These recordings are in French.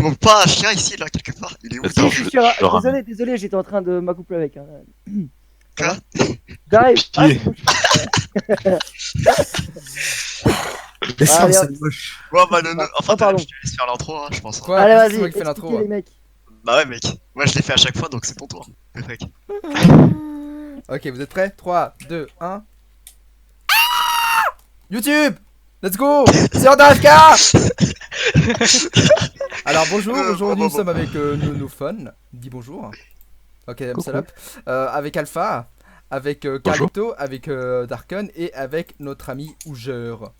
vois pas un chien ici, là, quelque part? Il est où? Attends, Si, je si, le ramène. désolé, j'étais en train de m'accoupler avec. Ça Quoi? va J'arrive. Ah, Pitié. c'est bon. Descends, Allez, hop. c'est moche. Bon, bah, non, enfin, Oh, pardon. je te laisse faire l'intro, hein, je pense. Hein. Quoi? Allez, Pourquoi c'est vas-y, moi qui fais l'intro, expliquez les mecs. Bah ouais, mec. Moi, je l'ai fait à chaque fois, donc c'est ton tour. Le mec. Ok, vous êtes prêts? 3, 2, 1. YouTube! Let's go! C'est en AFK! Alors bonjour, aujourd'hui nous sommes avec Nonophone. Dis bonjour. Ok, Salop. Avec Alpha, avec Carlito, avec Darken et avec notre ami Ougeur.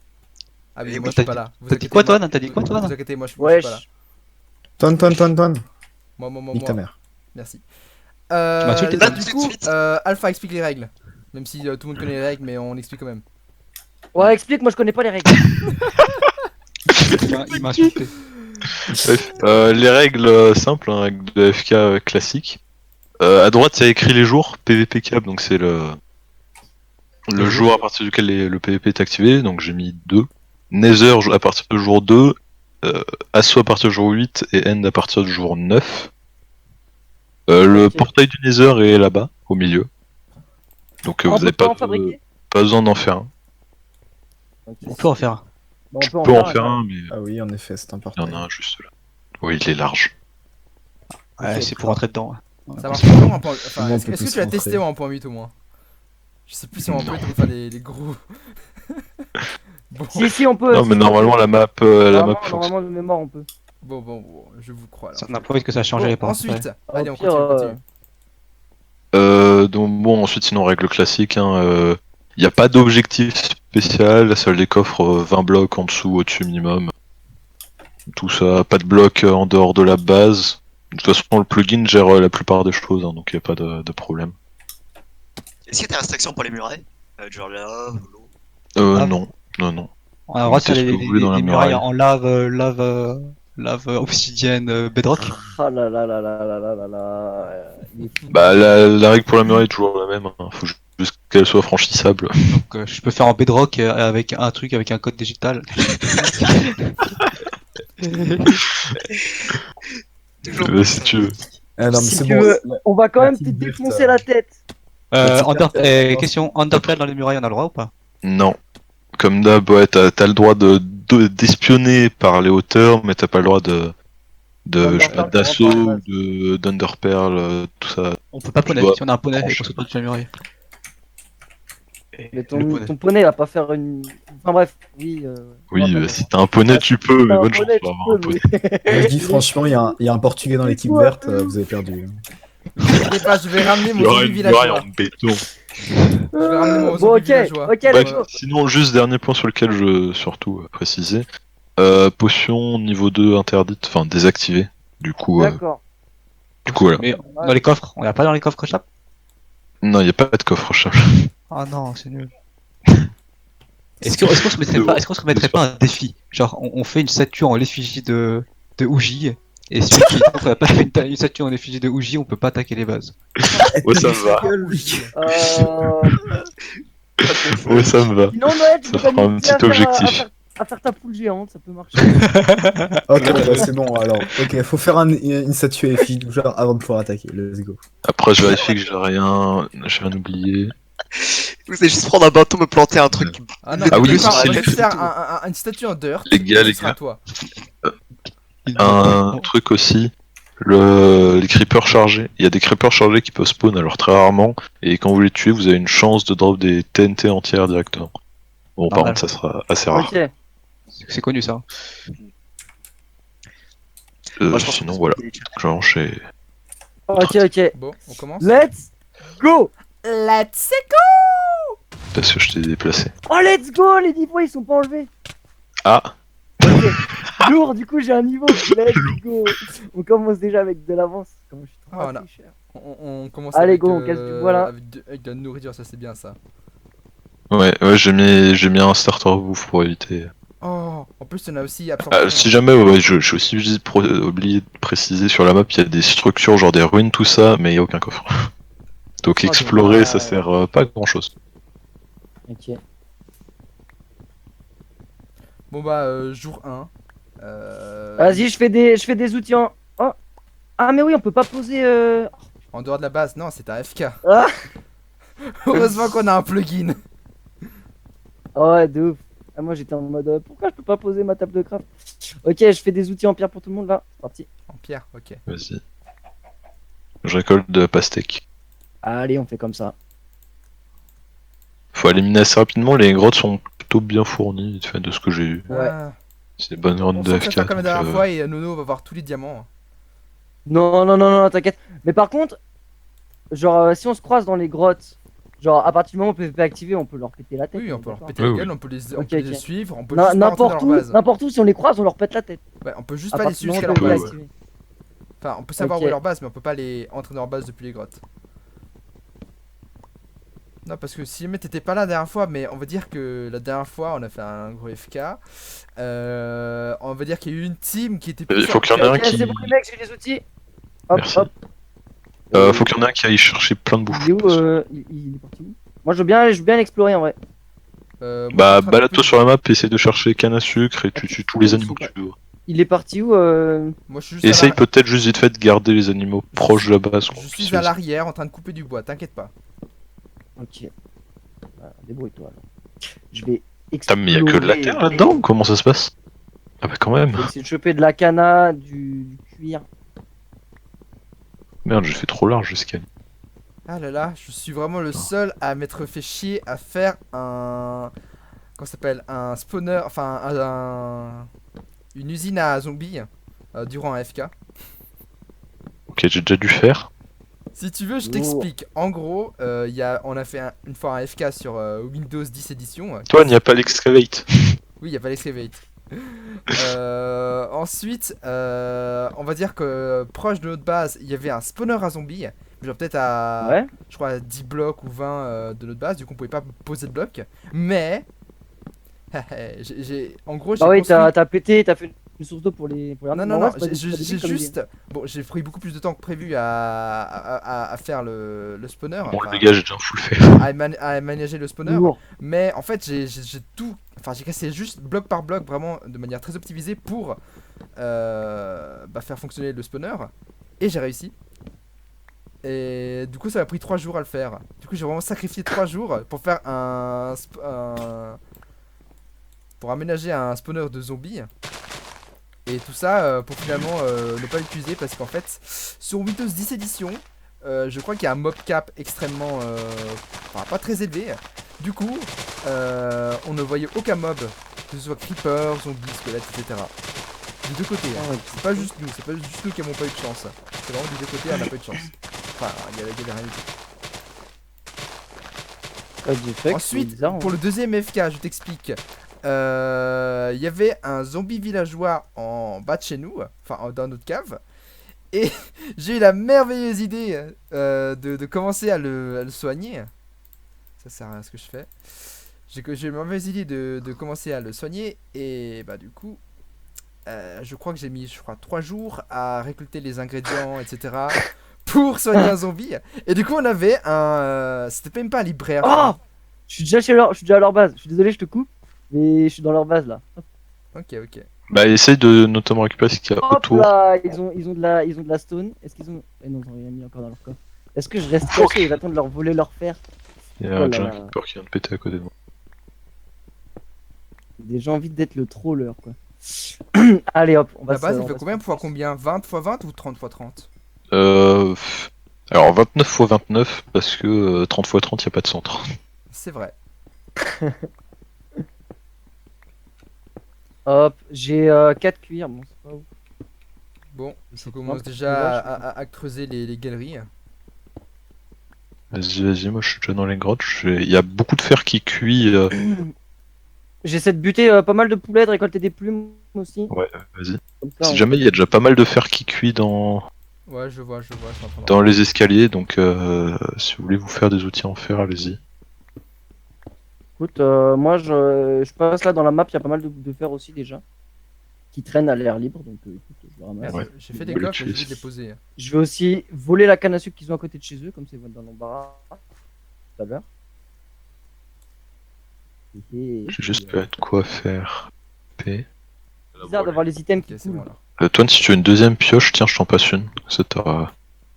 Ah oui, Et moi je suis pas là. Vous inquiétez, moi- T'as dit quoi, toi Vous inquiétez, moi je suis Wesh. pas là. Ton. Moi. Nique ta mère. Merci. m'as insulté, Là, toi. du Tout de coup, suite. Alpha explique les règles. Même si tout le monde connaît les règles, mais on explique quand même. Ouais, explique, moi je connais pas les règles. Il m'a insulté. Les règles simples, hein, règles de FK classique. À droite, il y a écrit les jours, PVP cap, donc c'est le jour à partir duquel le PVP est activé, donc j'ai mis 2. Nether à partir du jour 2, Assaut à partir du jour 8 et End à partir du jour 9. Le Ok. portail du Nether est là-bas, au milieu. Donc On vous peut n'avez pas pas, en fabriquer. pas besoin d'en faire un. Ok. On peut en faire un. Bon, Tu peux en faire un, mais Ah oui, en effet, c'est il y important. en a un juste là. Oui, il est large. Ouais, c'est pour rentrer dedans. Ça marche pas en point. Enfin, Comment on est-ce peut que tous tu l'as rentrer testé en point 8 au moins? Je sais plus si en point 8 on peut faire les gros. Bon, Si, on peut. Non, mais normalement la map, fonctionne. Normalement, de mémoire, on peut. bon, je vous crois là. On a pas envie que ça a changé Bon, les parents. ensuite, Au allez, on pire, continue. Donc bon, ensuite sinon règle classique, hein, y a pas d'objectif spécial, la salle des coffres 20 blocs en dessous, au-dessus minimum. Tout ça, pas de blocs en dehors de la base. De toute façon le plugin gère la plupart des choses, hein, donc y a pas de problème. Est-ce qu'il y a des restrictions pour les murets? Genre là, l'eau. Ah. Non, non. On a le droit de faire Mettez ce que vous voulez dans la les murailles muraille. en lave obsidienne bedrock. Ah là là là là là là là là. Il est fou. Bah la règle pour la muraille est toujours la même, hein. Faut juste qu'elle soit franchissable. Donc je peux faire en bedrock avec un truc avec un code digital. Toujours Si tu veux. Ah non, mais Si c'est tu bon. veux, on va quand la même te petite verte, défoncer la tête. Question, Undertale dans les murailles, on a le droit ou pas? Non. Comme d'hab, ouais, t'as le droit d'espionner par les hauteurs, mais t'as pas le droit D'Underpearl, d'assaut, on rentre d'Underpearl, tout ça. On peut pas poney, dois- si on a un poney, franchir. on saute pas dessus la muraille. Mais Le poney. ton poney va pas faire une. Enfin bref, oui. Oui, on va pas si t'as un poney, tu peux, mais faire. bonne T'as chance poney, pour tu avoir un peux, poney. mais- Moi, je dis franchement, il y a un Portugais dans C'est l'équipe quoi, verte, vous avez perdu. T'inquiète pas, je vais ramener Il y mon aura zombie une villageois. muraille en béton. Je vais ramener mon Bon, zombie ok, villageois. ok, Bref, let's go. sinon, juste dernier point sur lequel je surtout préciser. Potion niveau 2 interdite, enfin désactivée. Du coup, D'accord. voilà. Mais dans les coffres, on l'a pas dans les coffres chat? Non, y a pas de coffre chat. Ah non, c'est nul. Est-ce qu'on se mettrait pas un défi? Genre, on fait une statue en l'effigie de Ouji, et celui qui n'a pas fait une statue en effigie de Ouji, on peut pas attaquer les bases. Ouais, ça me va. Ouais, ça me va. Sinon, Noël, tu Ça peux fera un t'amuser petit objectif. à faire ta poule géante, ça peut marcher. Ok, bah, c'est bon alors. Ok, faut faire une statue à FI genre avant de pouvoir attaquer. Let's go. Après, je vérifie que j'ai rien oublié. Vous allez juste prendre un bateau, me planter un truc. Ah non, Ah oui, t'inquiète pas, c'est on va le- juste faire une statue en dirt. Les gars, ce les sera gars. toi. Un truc aussi, les creepers chargés. Il y a des creepers chargés qui peuvent spawn, alors très rarement, et quand vous les tuez, vous avez une chance de drop des TNT entières directement. Bon, par Normal. contre, ça sera assez rare. Ok. C'est connu ça. Moi, je pense Sinon, que- voilà. Genre, chez... Ok. Bon, on commence. Let's go. Let's go. Parce que je t'ai déplacé. Oh, let's go. Les niveaux, ils sont pas enlevés. Ah, Ok. Lourd, du coup, j'ai un niveau. Let's go. On commence déjà avec de l'avance. Comment je suis trop Voilà. tricheur. On commence Allez, avec, go, on casse du bois, là. avec de la nourriture, ça c'est bien ça. ouais, j'ai mis un starter bouffe pour éviter. Oh, en plus on a aussi absorption. Si jamais, ouais, je suis aussi oublié de préciser sur la map, il y a des structures, genre des ruines, tout ça, mais il n'y a aucun coffre. Donc Oh, explorer, dommage. ça sert pas à grand chose. Ok. Bon bah jour 1. Vas-y, je fais des outils en. Oh. Ah, mais oui, on peut pas poser. En dehors de la base, non, c'est un FK. Ah. Heureusement qu'on a un plugin. Oh, ouais, de ouf. Ah, moi j'étais en mode pourquoi je peux pas poser ma table de craft? Ok, je fais des outils en pierre pour tout le monde là. C'est parti. En pierre, ok. Vas-y. Je récolte de pastèque. Allez, on fait comme ça. Faut éliminer assez rapidement, les grottes sont plutôt bien fournies, de ce que j'ai vu. Ouais. Ah, C'est des bonnes runs on de sent que ça FK. fait comme la donc, dernière fois et Nono va voir tous les diamants. Non, non, non, non, t'inquiète. Mais par contre, genre, si on se croise dans les grottes, genre, à partir du moment où PVP activé, on peut leur péter la tête. Oui, on est peut leur d'accord. péter Oui, la oui. gueule, on peut les, Ok, les ok. suivre, on peut juste pas rentrer dans N'importe leur où, base. n'importe où, si on les croise, on leur pète la tête. Ouais, on peut juste À pas les partir du suivre moment jusqu'à où leur PVP base. activé. Enfin, on peut savoir Ok. où est leur base, mais on peut pas les entrer dans leur base depuis les grottes. Non, parce que si jamais t'étais pas là la dernière fois, mais on va dire que la dernière fois on a fait un gros FK. On va dire qu'il y a eu une team qui était plus. Il faut qu'il y en ait un Ok, qui. c'est bon, les mecs, j'ai les outils. Hop, Merci. hop. Faut qu'il y en ait un qui aille chercher plein de bouffe. Il est où il est parti où? Moi, je veux bien l'explorer en vrai. Moi, Bah, je suis en train de balade-toi couper- sur la map, essaie de chercher canne à sucre et tu tues tous les animaux que tu veux. Il est parti où Moi, je suis juste à Essaye la- peut-être juste vite fait de garder les animaux proches de la base. qu'on Je puisse suis à les- l'arrière en train de couper du bois, t'inquiète pas. Ok. Voilà, débrouille-toi alors. Je vais Putain, mais y'a que de la terre là-dedans ou comment ça se passe? Ah bah quand même. Je vais essayer de choper de la cana, du cuir. Merde, j'ai fait trop large jusqu'à. Ah là là, je suis vraiment le seul à m'être fait chier à faire un. Comment ça s'appelle? Un spawner. Enfin, une usine à zombies durant un FK. Ok, j'ai déjà dû faire. Si tu veux, je Lourd. t'explique. En gros, on a fait une fois un FK sur Windows 10 édition. Toi, il n'y a pas l'excavate. Oui, il n'y a pas l'excavate. Ensuite, on va dire que proche de notre base, il y avait un spawner à zombies. Genre peut-être à, Ouais. je crois, à 10 blocs ou 20 de notre base. Du coup, on pouvait pas poser de blocs. Mais, en gros, j'ai Bah oui, construit... t'as pété, t'as fait une source d'eau pour les. Non, non, Bon, non, ouais, c'est pas- j'ai c'est pas débile j'ai comme idée. juste... Bon, j'ai pris beaucoup plus de temps que prévu à faire le spawner. Bon, enfin, les gars, j'ai déjà un full fait. à manager le spawner. Lourd. Mais en fait, j'ai tout. Enfin, j'ai cassé juste bloc par bloc, vraiment de manière très optimisée pour faire fonctionner le spawner. Et j'ai réussi. Et du coup, ça m'a pris 3 jours à le faire. Du coup, j'ai vraiment sacrifié 3 jours pour faire pour aménager un spawner de zombies. Et tout ça pour finalement ne pas l'utiliser parce qu'en fait, sur Windows 10 édition, je crois qu'il y a un mob cap extrêmement. Enfin, pas très élevé. Du coup, on ne voyait aucun mob, que ce soit creeper, zombie, squelette, etc. Des deux côtés. Hein. Ah ouais. C'est pas juste nous, c'est pas juste nous qui n'avons pas eu de chance. C'est vraiment des deux côtés, on n'a pas eu de chance. Enfin, il y avait rien du tout. Ouais, du fuck, c'est Ensuite, bizarre, pour hein. le deuxième FK, je t'explique. Il y avait un zombie villageois en bas de chez nous, enfin dans notre cave. Et j'ai eu la merveilleuse idée de commencer à le soigner. Ça sert à rien ce que je fais. J'ai eu la merveilleuse idée de commencer à le soigner. Et bah du coup, je crois que j'ai mis 3 jours à récolter les ingrédients, etc. pour soigner un zombie. Et du coup, on avait un... C'était même pas un libraire. je Oh crois. je suis déjà à leur base. Je suis désolé, je te coupe. Mais je suis dans leur base là. Ok, ok. Bah, essaye de notamment récupérer ce qu'il y a Hop autour. là, ils ont de la stone. Est-ce qu'ils ont. Eh non, ils ont rien mis encore dans leur coffre. Est-ce que je reste caché et j'attends de leur voler leur fer? Il y a Oh un là Junk là. Keeper qui vient de péter à côté de moi. J'ai envie d'être le troller quoi. Allez hop, on va La base, se- il on fait va combien se- fois combien? 20 x 20 ou 30 x 30? Alors 29 x 29 parce que 30 x 30 y a pas de centre. C'est vrai. Hop, j'ai 4 cuirs. Bon, c'est pas ouf. Bon, je C'est commence simple, déjà c'est vache. à creuser les galeries. Vas-y, moi je suis déjà dans les grottes. Il y a beaucoup de fer qui cuit. J'essaie de buter pas mal de poulets, de récolter des plumes aussi. Ouais, vas-y. Comme ça, Si on- jamais il y a déjà pas mal de fer qui cuit dans Ouais, je vois, je suis en train de dans les escaliers, donc si vous voulez vous faire des outils en fer, allez-y. Écoute, moi je passe là dans la map, il y a pas mal de fer aussi déjà. Qui traînent à l'air libre, donc écoute, je le ramasse. Merde, Ouais. j'ai fait des Faut les coffres, mais j'ai tuer. oublié de les poser. Je vais aussi voler la canne à sucre qu'ils ont à côté de chez eux, comme c'est dans l'embarras. Tout à l'heure. J'ai juste pas de quoi faire. P. bizarre d'avoir les items Ok, qui c'est bon coulent. alors. Toine, si tu veux une deuxième pioche, tiens, je t'en passe une. Ça t'aura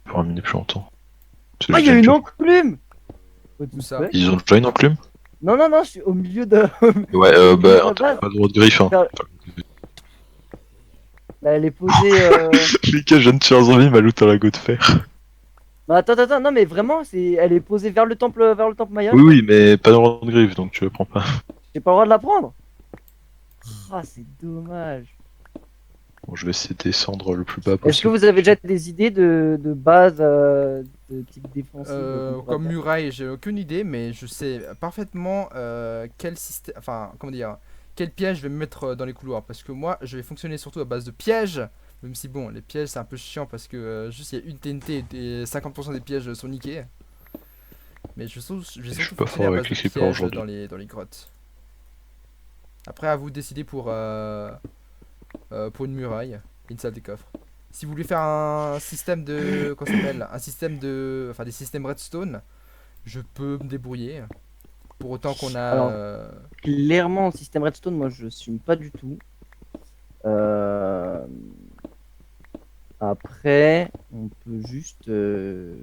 pour miner plus longtemps. Parce que Ah, j'ai il y a déjà une pioche. enclume. What the Où ça fuck? Ils ont déjà une enclume? Non, non, non, je suis au milieu de. Ouais, au milieu de la bah, t'as base. pas le droit de griffe, hein. Là, elle est posée. Les gars, je viens de tuer un zombie, ma loot à la go de fer. Bah, attends, attends, non, mais vraiment, elle est posée vers le temple Maya. Oui, oui, mais pas dans le droit de griffe, donc tu le prends pas. J'ai pas le droit de la prendre. Ah, c'est dommage. Bon, je vais essayer de descendre le plus bas Est-ce que possible. vous avez déjà des idées de base de type défensif qu'on pourrait Comme faire muraille, j'ai aucune idée, mais je sais parfaitement quel système, enfin, comment dire, quel piège je vais me mettre dans les couloirs. Parce que moi, je vais fonctionner surtout à base de pièges. Même si, bon, les pièges, c'est un peu chiant parce que juste il y a une TNT et 50% des pièges sont niqués. Mais je vais suis surtout pas fonctionner fort à avec base de les creepers pièges aujourd'hui. dans les grottes. Après, à vous de décider pour une muraille et une salle des coffres. Si vous voulez faire un système de. Comment ça s'appelle? Un système de. Enfin, des systèmes redstone, je peux me débrouiller. Pour autant qu'on a. Alors, Clairement, le système redstone, moi, je suis pas du tout. Euh, Après, on peut juste. Je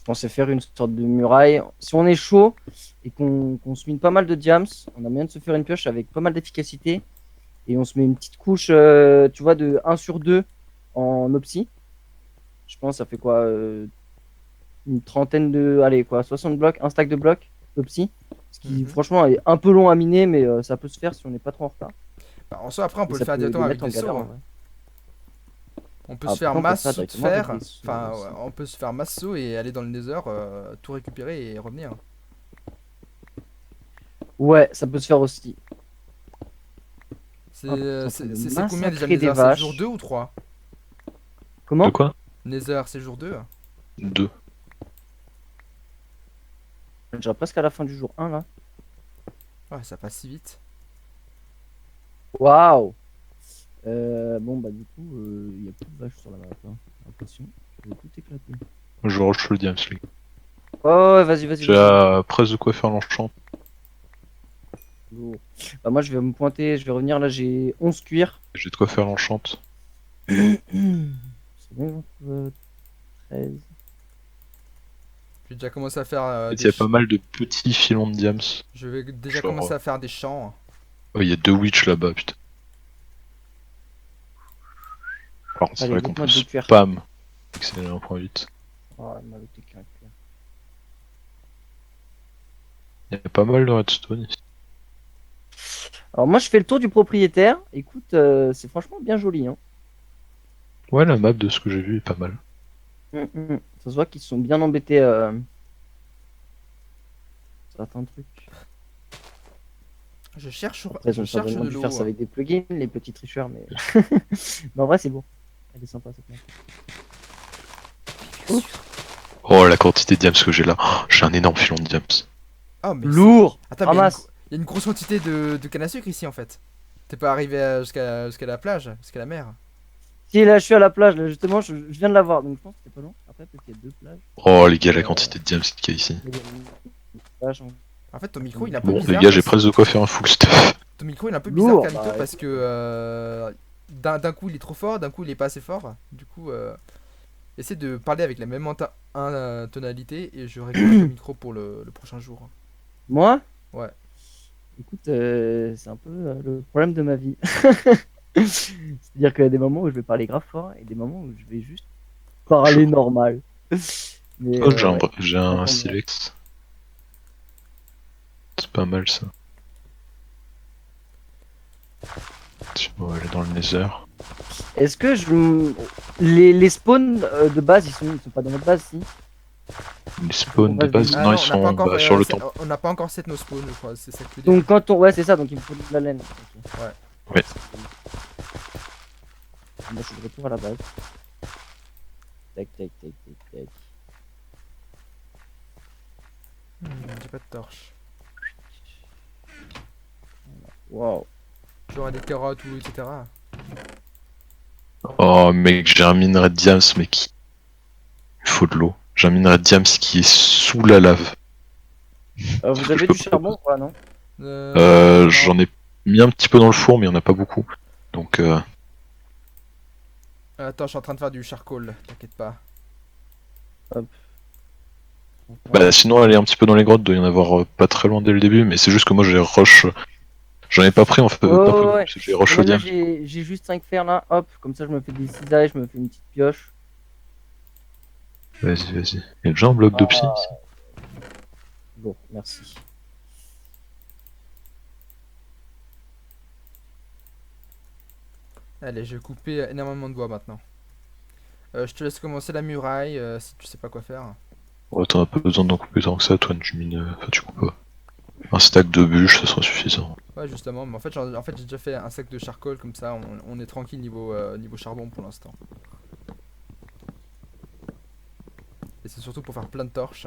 pensais faire une sorte de muraille. Si on est chaud et qu'on se mine pas mal de diams, on a moyen de se faire une pioche avec pas mal d'efficacité. Et on se met une petite couche, tu vois, de 1 sur 2 en opsie. Je pense ça fait quoi une trentaine de. Allez, quoi, 60 blocs, un stack de blocs d'opsie. Ce qui, franchement, est un peu long à miner, mais ça peut se faire si on n'est pas trop en retard. Bah, en soi, après, on Et peut le ça faire peut directement les avec mettre en des galère, sauts. en Hein. vrai. On peut Ah, se faire après, on peut masse faire de directement avec fer. des sauts Enfin, aussi. ouais, on peut se faire masse saut et aller dans le nether, tout récupérer et revenir. Ouais, ça peut se faire aussi. C'est Ah, putain, c'est- faut me c'est combien déjà massacrer le des nether? C'est vaches. jour 2 ou 3? Comment? De quoi? Nether, c'est jour 2? 2. On est déjà presque à la fin du jour 1 là. Ouais, ça passe si vite. Waouh! Bon, bah, du coup, il y a plus de vaches sur la map. Hein. J'ai l'impression. Je vais tout éclater. Je rush le diams, les gars. Oh, ouais, vas-y, vas-y. J'ai vas-y. presque de quoi faire l'enchant. Lourd. Bah, moi, je vais me pointer. Je vais revenir là. J'ai 11 cuirs. J'ai de quoi faire l'enchant. C'est bon, 13. J'ai déjà commencé à faire. Il Des y a pas mal de petits filons de diams. Je vais déjà Genre, commencer à faire des champs. Oh, il y a 2 witch là-bas, putain. Alors, c'est Allez, vrai qu'on dites-moi peut de cuir. spam. Accélérer 1.8. Oh, elle m'a looté qu'un cuir. Il y a pas mal de redstone ici. Alors, moi, je fais le tour du propriétaire. Écoute, c'est franchement bien joli. Hein. Ouais, la map de ce que j'ai vu est pas mal. Ça se voit qu'ils sont bien embêtés. Certains trucs. Je cherche, Après, ils je ont cherche certainement de dû l'eau. faire ça avec des plugins, les petits tricheurs, mais. Mais en vrai, c'est bon. Elle est sympa cette map. Oh, la quantité de diams que j'ai là. Oh, j'ai un énorme filon de diams. Oh, mais Lourd! attends, mais Ramasse! il y a une grosse quantité de canne à sucre ici en fait. T'es pas arrivé jusqu'à la plage, jusqu'à la mer. Si, là, je suis à la plage, là, justement, je viens de la voir, donc je pense que c'est pas long. Après, peut-être qu'il y a 2 plages. Oh, les gars, la quantité de diams qu'il y a ici. Il y a une plage, hein. En fait, ton micro il est un peu Bon, bizarre. les gars, j'ai parce- presque de quoi faire un full stuff. Ton micro il est un peu Lourd, bizarre, Calito, bah, parce que d'un coup il est trop fort, d'un coup il est pas assez fort. Du coup, essaie de parler avec la même tonalité et je récupère le micro pour le prochain jour. Moi? Ouais. Écoute, c'est un peu le problème de ma vie. C'est-à-dire qu'il y a des moments où je vais parler grave fort et des moments où je vais juste parler normal. Mais, Oh, j'ai un, ouais. j'ai un Ouais. silex. C'est pas mal ça. On va aller dans le nether. Est-ce que les spawns de base, ils sont pas dans notre base, si? Les spawns de On va base, se- non, on ils n'a sont pas encore, bah, sur le temple. on n'a pas encore set nos spawns, je crois. C'est ça que tu veux dire. Donc quand on... Ouais, c'est ça, donc il me faut de la laine. Ok. Ouais. Ouais. Moi, je suis de retour à la base. Tac, tac, tac, tac, tac. J'ai pas de torche. Wow. J'aurai des carottes ou etc. Oh mec, j'ai un minerai de diams, mais qui... Il faut de l'eau. J'ai un minerai de diams qui est sous la lave. Vous avez du charbon ou pas, non? Non. J'en ai mis un petit peu dans le four, mais il n'y en a pas beaucoup. Donc, Attends, je suis en train de faire du charcoal, t'inquiète pas. bah, sinon, aller un petit peu dans les grottes, doit y en avoir pas très loin dès le début, mais c'est juste que moi j'ai rush. J'en ai pas pris en fait, Ouais, pas pris, ouais, ouais. parce que j'ai rush Moi, au là, diamant. j'ai juste 5 fers là, hop, comme ça je me fais des cisailles, je me fais une petite pioche. Vas-y, vas-y. Il y a déjà un bloc de psy ici. Bon, merci. Allez, je vais couper énormément de bois maintenant. Je te laisse commencer la muraille si tu sais pas quoi faire. Ouais, t'en as pas besoin d'en couper tant que ça, toi, tu mines. Enfin, tu coupes pas. Un stack de bûches, ça sera suffisant. Ouais, justement, mais en fait j'ai déjà fait un sac de charcoal, comme ça on est tranquille niveau charbon pour l'instant. Et c'est surtout pour faire plein de torches.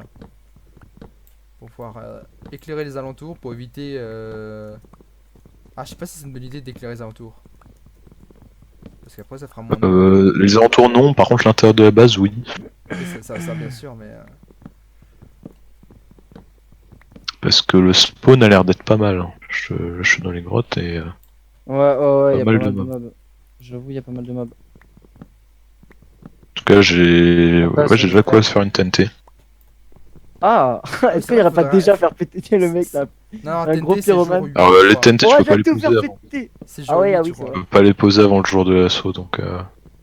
Pour pouvoir éclairer les alentours, pour éviter... Ah, je sais pas si c'est une bonne idée d'éclairer les alentours. Parce qu'après ça fera moins de... Les alentours, non, par contre, l'intérieur de la base, oui. Ça bien sûr, mais... Parce que le spawn a l'air d'être pas mal. Hein. Je suis dans les grottes et. Ouais, Pas y a mal pas de mal de mobs. mobs. J'avoue, y a pas mal de mobs. En tout cas, j'ai. Bah, Ouais, ça j'ai déjà se quoi fait. se faire une TNT. Ah, est-ce qu'il irait pas faudra- déjà faire péter le mec là? Non, Un gros TNT c'est jour pyromane. 8. Alors, je les crois. TNT, tu Ouais, peux pas j'ai les tout poser faire avant. péter! C'est Ah jour ouais, 8, ah je oui, c'est crois. vrai. On peut pas les poser avant le jour de l'assaut, donc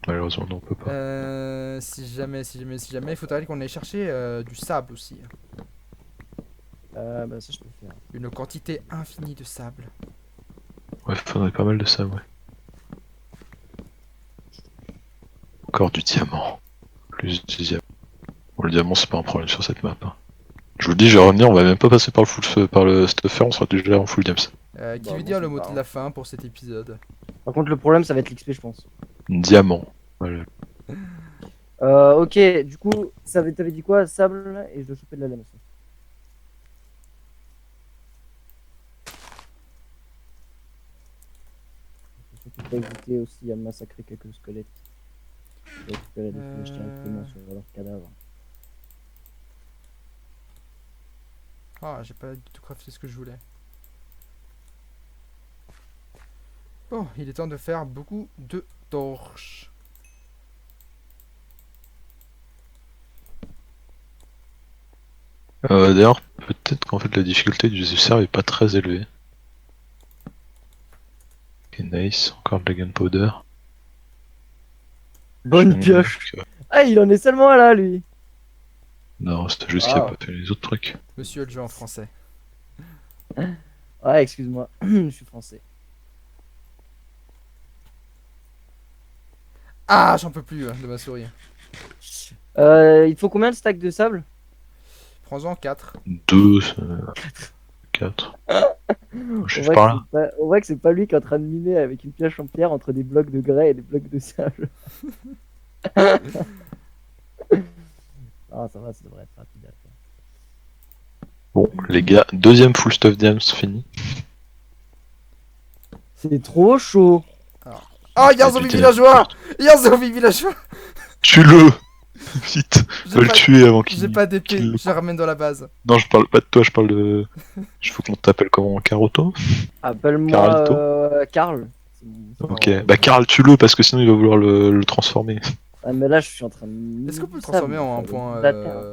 malheureusement, non, on peut pas. Si jamais, il faudrait qu'on aille chercher du sable aussi. Bah ça je peux faire. Une quantité infinie de sable. Ouais, faudrait pas mal de ça, ouais. Encore du diamant. Plus du diamant. Bon, le diamant, c'est pas un problème sur cette map. Hein. Je vous le dis, je vais revenir, on va même pas passer par par le stuffer, on sera déjà en full diams. Qui Bah, veut bon, dire ça le me mot va, de la fin pour cet épisode? Par contre, le problème, ça va être l'XP, je pense. Diamant. Voilà. Ok, du coup, t'avais dit quoi? Sable, et je dois choper de la laine aussi. Faut surtout pas hésiter aussi à massacrer quelques squelettes. Et récupérer des flèches directement sur leurs cadavres. Ah, j'ai pas du tout crafté ce que je voulais. Bon, il est temps de faire beaucoup de torches. D'ailleurs, peut-être qu'en fait la difficulté du serve est pas très élevée. Ok, nice, encore de la gunpowder. Bonne pioche! Ah, il en est seulement un là, lui! Non, c'était juste qu'il a Ah. pas fait les autres trucs. Monsieur le jeu en français. Ouais, excuse-moi, je suis français. Ah, j'en peux plus de ma souris. Il te faut combien de stacks de sable? Prends-en 4. 2, 4. Je On suis par là. on voit que c'est pas lui qui est en train de miner avec une pioche en pierre entre des blocs de grès et des blocs de sable. Ah, ça va, ça devrait être rapide à faire. Bon, les gars, deuxième full stuff diams fini. C'est trop chaud! Oh, il y a un zombie putain. villageois! Il y a un zombie villageois! Tue-le Vite, J'ai va le pas- tuer avant qu'il. J'ai pas d'épée, qu'il- je la ramène dans la base. Non, je parle pas de toi, je parle de. Il faut qu'on t'appelle comment? Caroto? Appelle-moi Carlito. Carl. C'est mon- Ok, bah Carl, tue-le parce que sinon il va vouloir le transformer. Ah, mais là, je suis en train de. Est-ce qu'on peut le Ça, transformer mais en ça un va point... être la terre.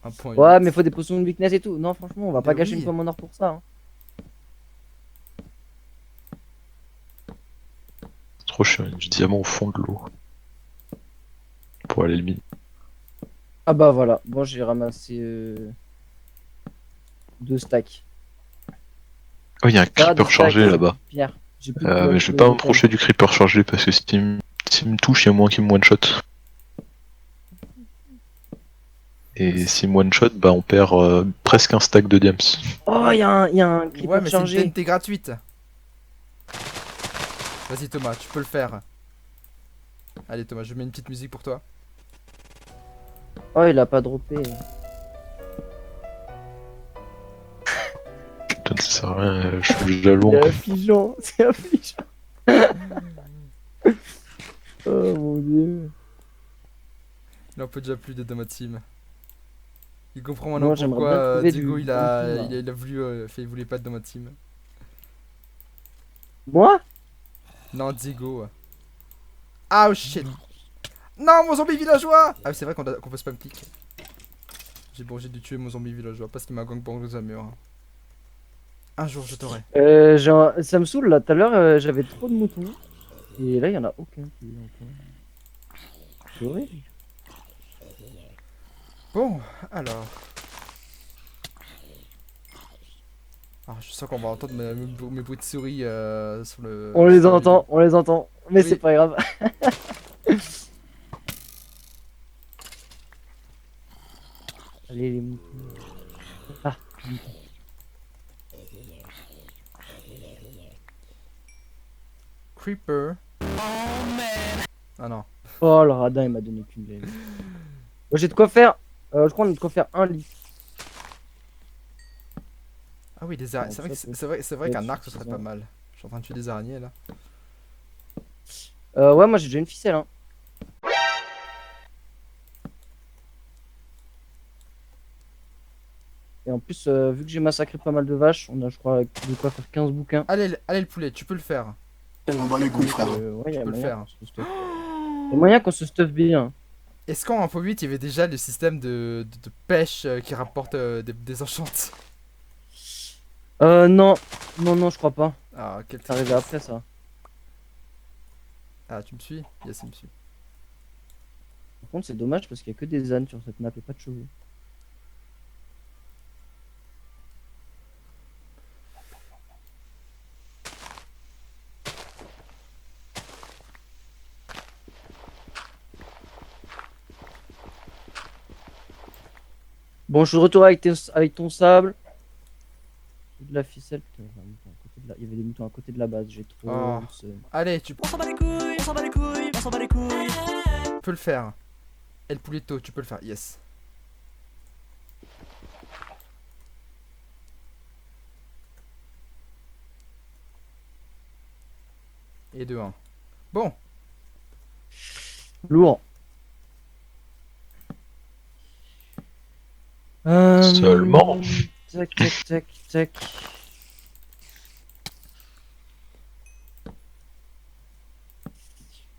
Un point Ouais, 8. mais faut des potions de weakness et tout. Non, franchement, on va pas Mais gâcher oui. une pomme en or pour ça. Hein. C'est trop chiant, il y a du diamant au fond de l'eau. Pour aller le miner. Ah bah voilà. Bon, j'ai ramassé 2 stacks. Oh, il y a un Ah, creeper 2 stacks, chargé c'est là-bas. Pierre. J'ai plus de Mais blocs je vais de- pas de m'approcher du creeper chargé parce que s'il me touche, il y a moins qu'il me one-shot. Et s'il me one-shot, bah on perd presque un stack de diams. Oh, il y a un creeper Ouais, mais c'est une chargé. TNT gratuite. Vas-y Thomas, tu peux le faire. Allez Thomas, je mets une petite musique pour toi. Oh, il a pas droppé. Putain, ça sert à rien, je suis jaloux. C'est affligeant. C'est affligeant. Oh mon dieu. Il en peut déjà plus d'être dans ma team. Il comprend Moi, maintenant j'aimerais pourquoi bien trouver Digo du il bon a, coup, là. il a voulu, il voulait pas être dans ma team. Moi? Non, Diego. Ah, oh shit. Non, mon zombie villageois. Ah, c'est vrai qu'on peut spam click. J'ai dû tuer mon zombie villageois parce qu'il m'a gangbang aux mur. Un jour, je t'aurai. Ça me saoule là. Tout à l'heure, j'avais trop de moutons. Et là, il y en a aucun qui est encore. C'est horrible. Bon, alors. Ah, je sens qu'on va entendre mes bruits de souris sur le. On les sur la entend, on les entend. Mais Oui. c'est pas grave. Allez, les moutons. Ah, les moutons. Creeper. Ah non. Oh, le radin, il m'a donné qu'une laine. J'ai de quoi faire. Je crois qu'on a de quoi faire un lit. Ah oui, des araignées. Non, C'est vrai, ça, c'est vrai ouais, qu'un arc ce c'est serait ça. pas mal. Je suis en train de tuer des araignées là. Ouais, moi j'ai déjà une ficelle. Hein. Et en plus, vu que j'ai massacré pas mal de vaches, on a, je crois, de quoi faire 15 bouquins. Allez, le poulet, tu peux le faire. On bat les couilles, frère. Ouais, y a peux le moyen faire. qu'on se stuff. Y a moyen qu'on se stuff bien. Est-ce qu'en 1.8 il y avait déjà le système de pêche qui rapporte des enchantes? Non, non, je crois pas. Ah, quel C'est arrivé après ça. Ah, tu me suis? Yes, il me suit. Par contre, c'est dommage parce qu'il y a que des ânes sur cette map et pas de chevaux. Bon, je suis de retour avec, avec ton sable. De la ficelle. Putain, il y avait des moutons à côté de la base. J'ai trop. Oh. Allez, tu On s'en bat les couilles, on s'en bat les couilles, on s'en bat les couilles. peux le faire. Et le pouletto, tu peux le faire. Yes. Et 2-1. Bon, Lourd. Seulement. Tac, tac, tac, tac.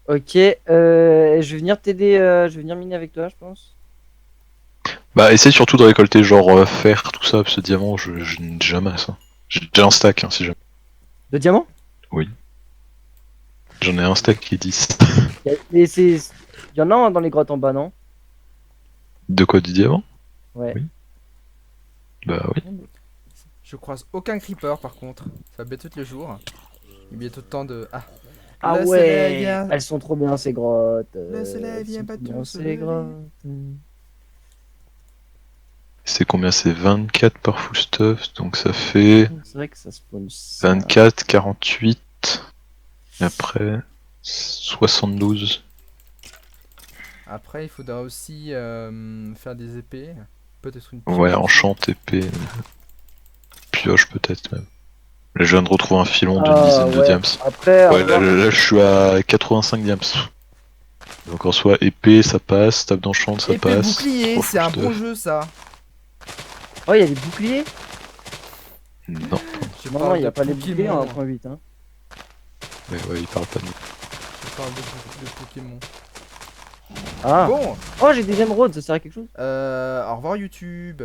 Ok, je vais venir t'aider, je vais venir miner avec toi, je pense. Bah, essaye surtout de récolter genre fer, tout ça, ce diamant, je n'ai jamais ça. J'ai déjà un stack, hein, si jamais. De diamants? J'en ai un stack qui est 10. Mais c'est. Il y en a un dans les grottes en bas, non? De quoi, du diamant? Ouais. Oui. Bah oui. je croise aucun creeper par contre. Ça va bientôt être le jour. Il est bientôt temps de. Ah, Ah le soleil ouais, vient. elles sont trop bien ces grottes. Le soleil vient elles sont pas trop bien, tout ces se grottes. C'est combien? C'est 24 par full stuff, donc ça fait C'est vrai que ça spawn ça. 24, 48, et après 72. Après, il faudra aussi faire des épées. Peut-être une Ouais, pioche. enchante, épée, pioche peut-être même. Là, je viens de retrouver un filon d'une Ah, dizaine de ouais. diams. Après, Ouais, là, je suis à 85 diams. Donc en soi, épée ça passe, table d'enchante ça Épée passe. bouclier, Trois c'est un full bon stuff. jeu ça. oh, il y a des boucliers? Non, Je Non, parle il n'y a de pas les Pokémon. boucliers en 1.8. Hein. mais ouais, il parle pas de nous. Je parle de Pokémon. Ah, Bon, oh, j'ai des émeraudes, ça sert à quelque chose? au revoir YouTube.